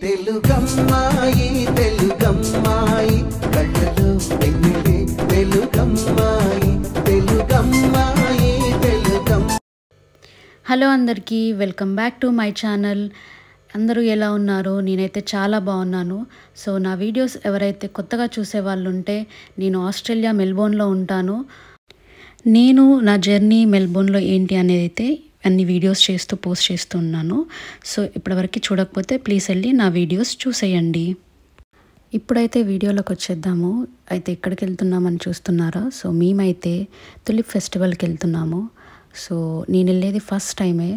తెలుగమ్మాయి తెలుగమ్మాయి కళ్ళలో వెన్నెలే తెలుగమ్మాయి తెలుగమ్మాయి తెలుగమ్మ. హలో అందరికీ, welcome back to my channel. అందరూ ఎలా ఉన్నారు? నేనైతే చాలా బాగున్నాను. సో నా వీడియోస్ ఎవరైతే కొత్తగా చూసే వాళ్ళు ఉంటే, నేను ఆస్ట్రేలియా మెల్బోర్న్లో ఉంటాను. నేను నా జర్నీ మెల్బోర్న్లో ఏంటి అనేది అయితే అన్ని వీడియోస్ పోస్ట్ చేస్తూ ఉన్నాను. సో ఇప్పటివరకు చూడకపోతే ప్లీజ్ వెళ్ళి నా వీడియోస్ చూసేయండి. ఇప్పుడైతే వీడియోలోకి వచ్చేద్దాము. అయితే ఎక్కడికి వెళ్తున్నామని చూస్తున్నారా? సో మేమైతే తులిప్ ఫెస్టివల్కి వెళ్తున్నాము. సో నేను వెళ్ళేది ఫస్ట్ టైమే.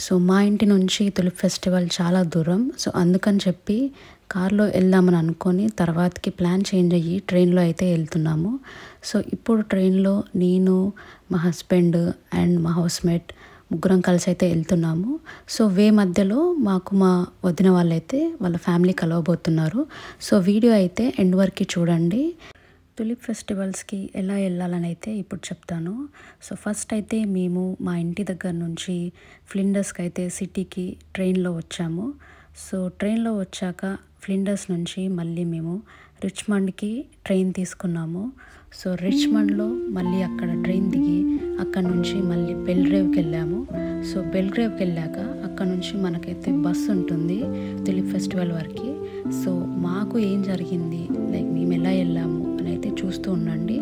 సో మా ఇంటి నుంచి తులిప్ ఫెస్టివల్ చాలా దూరం. సో అందుకని చెప్పి కార్లో వెళ్దామని అనుకొని తర్వాతకి ప్లాన్ చేంజ్ అయ్యి ట్రైన్లో అయితే వెళ్తున్నాము. సో ఇప్పుడు ట్రైన్లో నేను, మా హస్బెండ్ అండ్ మా హౌస్మేట్ ముగ్గురం కలిసి అయితే వెళ్తున్నాము. సో మధ్యలో మాకు మా వదిన వాళ్ళైతే వాళ్ళ ఫ్యామిలీ కలవబోతున్నారు. సో వీడియో అయితే ఎండ్ వరకు చూడండి. తులిప్ ఫెస్టివల్స్కి ఎలా వెళ్ళాలని అయితే ఇప్పుడు చెప్తాను. సో ఫస్ట్ అయితే మేము మా ఇంటి దగ్గర నుంచి ఫ్లిండర్స్కి అయితే సిటీకి ట్రైన్లో వచ్చాము. సో ట్రైన్లో వచ్చాక ఫ్లిండర్స్ నుంచి మళ్ళీ మేము రిచ్మండ్కి ట్రైన్ తీసుకున్నాము. సో రిచ్మండ్లో మళ్ళీ అక్కడ ట్రైన్ దిగి అక్కడ నుంచి మళ్ళీ బెల్గ్రేవ్కి వెళ్ళాము. సో బెల్గ్రేవ్కి వెళ్ళాక అక్కడ నుంచి మనకైతే బస్సు ఉంటుంది తులిప్ ఫెస్టివల్ వరకు. సో మాకు ఏం జరిగింది, లైక్ మేము ఎలా వెళ్ళాము అని అయితే చూస్తూ ఉండండి.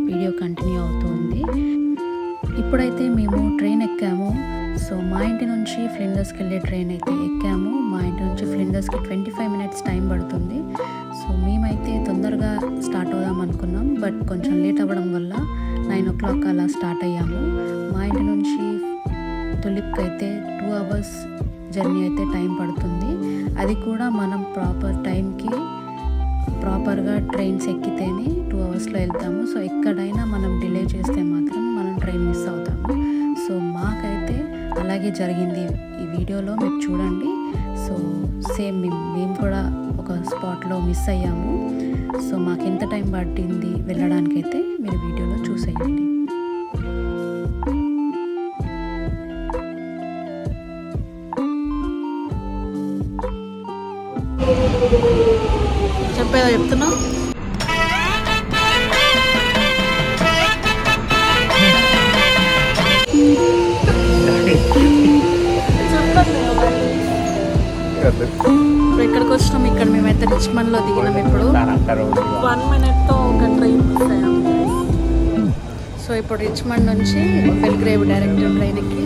వీడియో కంటిన్యూ అవుతుంది. ఇప్పుడైతే మేము ట్రైన్ ఎక్కాము. సో మా ఇంటి నుంచి ఫ్లిండర్స్కి వెళ్ళే ట్రైన్ అయితే ఎక్కాము. మా ఇంటి నుంచి ఫ్లిండర్స్కి 25 మినిట్స్ టైం పడుతుంది. సో మేమైతే తొందరగా స్టార్ట్ అవుదాం అనుకున్నాం, బట్ కొంచెం లేట్ అవ్వడం వల్ల 9 o'clock అలా స్టార్ట్ అయ్యాము. మా ఇంటి నుంచి తులిప్కి అయితే 2 hours జర్నీ అయితే టైం పడుతుంది. అది కూడా మనం ప్రాపర్ టైంకి ప్రాపర్గా ట్రైన్స్ ఎక్కితేనే 2 hours వెళ్తాము. సో ఎక్కడైనా మనం డిలే చేస్తే మాత్రం మనం ట్రైన్ మిస్ అవుతాము. సో మాకైతే అలాగే జరిగింది. ఈ వీడియోలో మీరు చూడండి. సో సేమ్ మేము కూడా ఒక స్పాట్లో మిస్ అయ్యాము. సో మాకు ఎంత టైం పట్టింది వెళ్ళడానికైతే మీరు వీడియోలో చూసేయండి. చెప్పేదా చెప్తున్నా? ఇప్పుడు ఎక్కడికి వచ్చినాం? ఇక్కడ మేమైతే రిచ్మండ్లో దిగినాం. ఇప్పుడు 1 minute ఒక ట్రైన్ మిస్ అయ్యాము. సో ఇప్పుడు రిచ్మండ్ నుంచి బెల్గ్రేవ్ డైరెక్ట్ ట్రైన్ ఎక్కి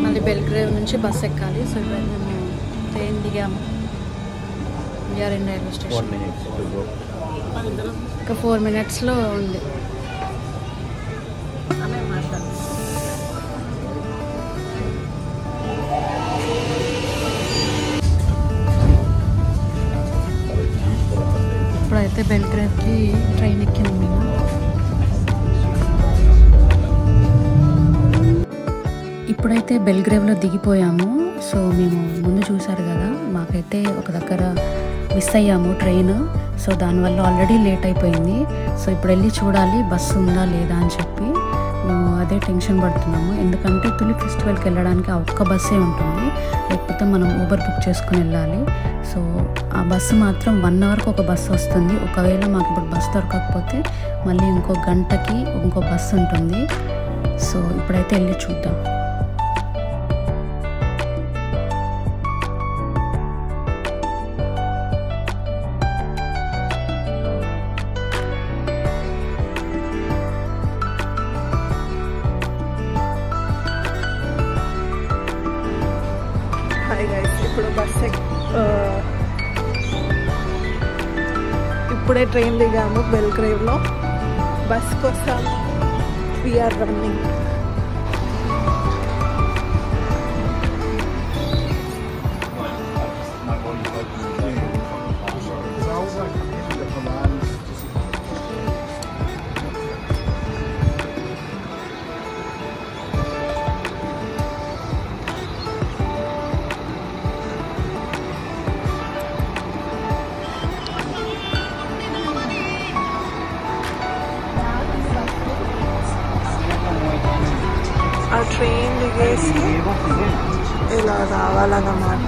మళ్ళీ బెల్గ్రేవ్ నుంచి బస్ ఎక్కాలి. సో ఇవన్నీ మేము ట్రైన్ దిగాము. We are in railway station. ఇంకా 4 minutesలో ఉంది. ఇప్పుడైతే బెల్గ్రేవ్కి ట్రైన్ ఎక్కినాం మేము. ఇప్పుడైతే బెల్గ్రేవ్లో దిగిపోయాము. సో మేము ముందు చూసారు కదా, మాకైతే ఒక దగ్గర మిస్ అయ్యాము ట్రైన్. సో దానివల్ల ఆల్రెడీ లేట్ అయిపోయింది. సో ఇప్పుడు వెళ్ళి చూడాలి బస్సు ఉందా లేదా అని చెప్పి మేము అదే టెన్షన్ పడుతున్నాము. ఎందుకంటే తులిప్ ఫెస్టివల్కి వెళ్ళడానికి ఆ ఒక్క బస్సే ఉంటుంది, లేకపోతే మనం ఊబర్ బుక్ చేసుకుని వెళ్ళాలి. సో ఆ బస్సు మాత్రం 1 hourకి ఒక బస్సు వస్తుంది. ఒకవేళ మాకు ఇప్పుడు బస్సు దొరకకపోతే మళ్ళీ ఇంకో గంటకి ఇంకో బస్సు ఉంటుంది. సో ఇప్పుడైతే వెళ్ళి చూద్దాం. ఇప్పుడు బస్ ఇప్పుడే ట్రైన్ దిగాము బెల్గ్రేవ్లో. బస్ కోసం వీఆర్ రన్నింగ్. ఆ ట్రైన్ దిగేసి ఇలా రావాలన్నమాట.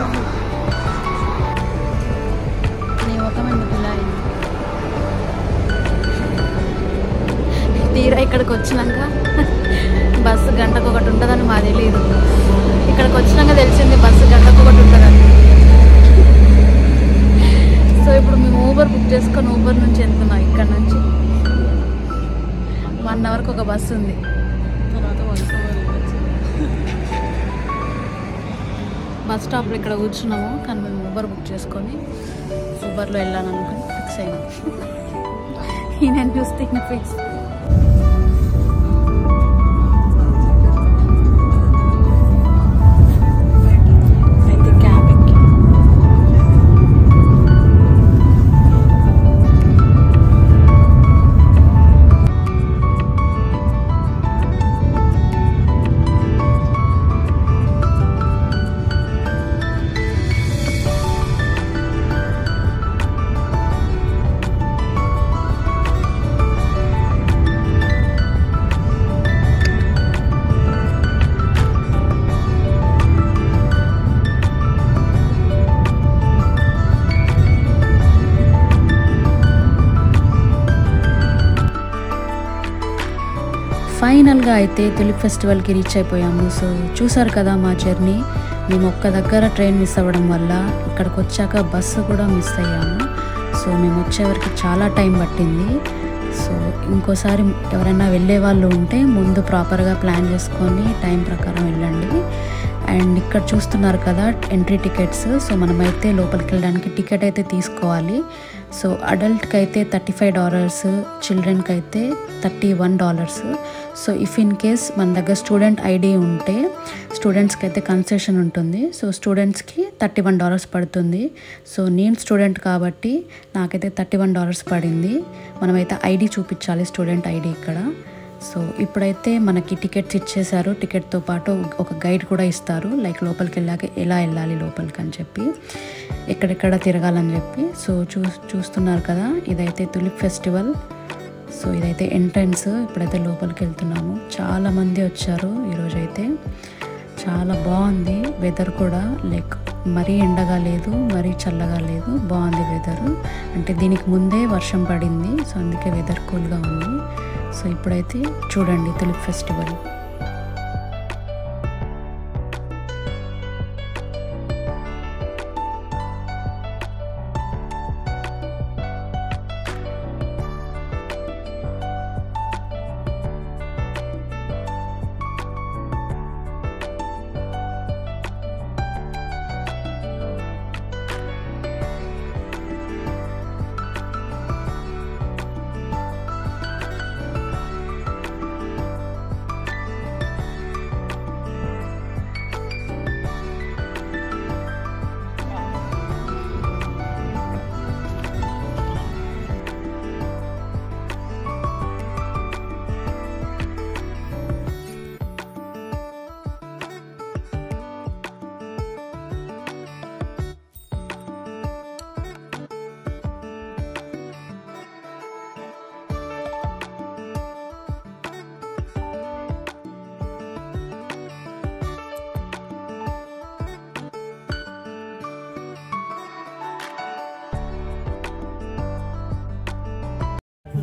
ఇక్కడికి వచ్చినాక తెలిసింది బస్సు గంటకు ఒకటి ఉంటుందని. సో ఇప్పుడు మేము ఊబర్ బుక్ చేసుకొని ఊబర్ నుంచి వెళ్తున్నాం. ఇక్కడ నుంచి 1 అవర్కి ఒక బస్సు ఉంది. బస్ స్టాప్లో ఇక్కడ కూర్చున్నాము, కానీ మేము ఊబర్ బుక్ చేసుకొని ఊబర్లో వెళ్ళాలనుకుని ఫిక్స్ అయినాం. ఈయన చూస్తే ఈయన ఫిక్స్. ఫైనల్గా అయితే తులిప్ ఫెస్టివల్కి రీచ్ అయిపోయాము. సో చూసారు కదా మా జర్నీ. మేము ఒక్క దగ్గర ట్రైన్ మిస్ అవ్వడం వల్ల ఇక్కడికి వచ్చాక బస్సు కూడా మిస్ అయ్యాము. సో మేము వచ్చేవరకు చాలా టైం పట్టింది. సో ఇంకోసారి ఎవరైనా వెళ్ళే వాళ్ళు ఉంటే ముందు ప్రాపర్గా ప్లాన్ చేసుకొని టైం ప్రకారం వెళ్ళండి. అండ్ ఇక్కడ చూస్తున్నారు కదా ఎంట్రీ టికెట్స్. సో మనమైతే లోపలికి వెళ్ళడానికి టికెట్ అయితే తీసుకోవాలి. సో అడల్ట్కి అయితే $35, చిల్డ్రన్కి అయితే $31. సో ఇఫ్ ఇన్ కేస్ మన దగ్గర స్టూడెంట్ ఐడి ఉంటే స్టూడెంట్స్కి అయితే కన్సెషన్ ఉంటుంది. సో స్టూడెంట్స్కి $31 పడుతుంది. సో నేను స్టూడెంట్ కాబట్టి నాకైతే $31 పడింది. మనమైతే ఐడి చూపించాలి, స్టూడెంట్ ఐడి ఇక్కడ. సో ఇప్పుడైతే మనకి టికెట్స్ ఇచ్చేసారు. టికెట్తో పాటు ఒక గైడ్ కూడా ఇస్తారు, లైక్ లోపలికి వెళ్ళాక ఎలా వెళ్ళాలి లోపలికి అని చెప్పి, ఎక్కడెక్కడ తిరగాలని చెప్పి. సో చూస్తున్నారు కదా, ఇదైతే తులిప్ ఫెస్టివల్. సో ఇదైతే ఎంట్రన్స్. ఇప్పుడైతే లోపలికి వెళ్తున్నాము. చాలామంది వచ్చారు ఈరోజైతే. చాలా బాగుంది వెదర్ కూడా, లైక్ మరీ ఎండగా లేదు, మరీ చల్లగా లేదు, బాగుంది వెదర్. అంటే దీనికి ముందే వర్షం పడింది, సో అందుకే వెదర్ కూల్గా ఉంది. సో ఇప్పుడైతే చూడండి tulip festival.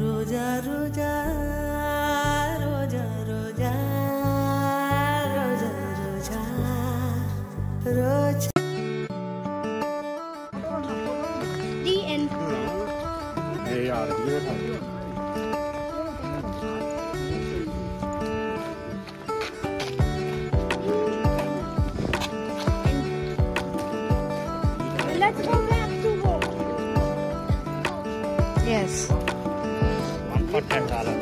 Roja Roja Roja Roja Roja Roja Roja. The end. Let's go back to work. Yes. $1 for $10.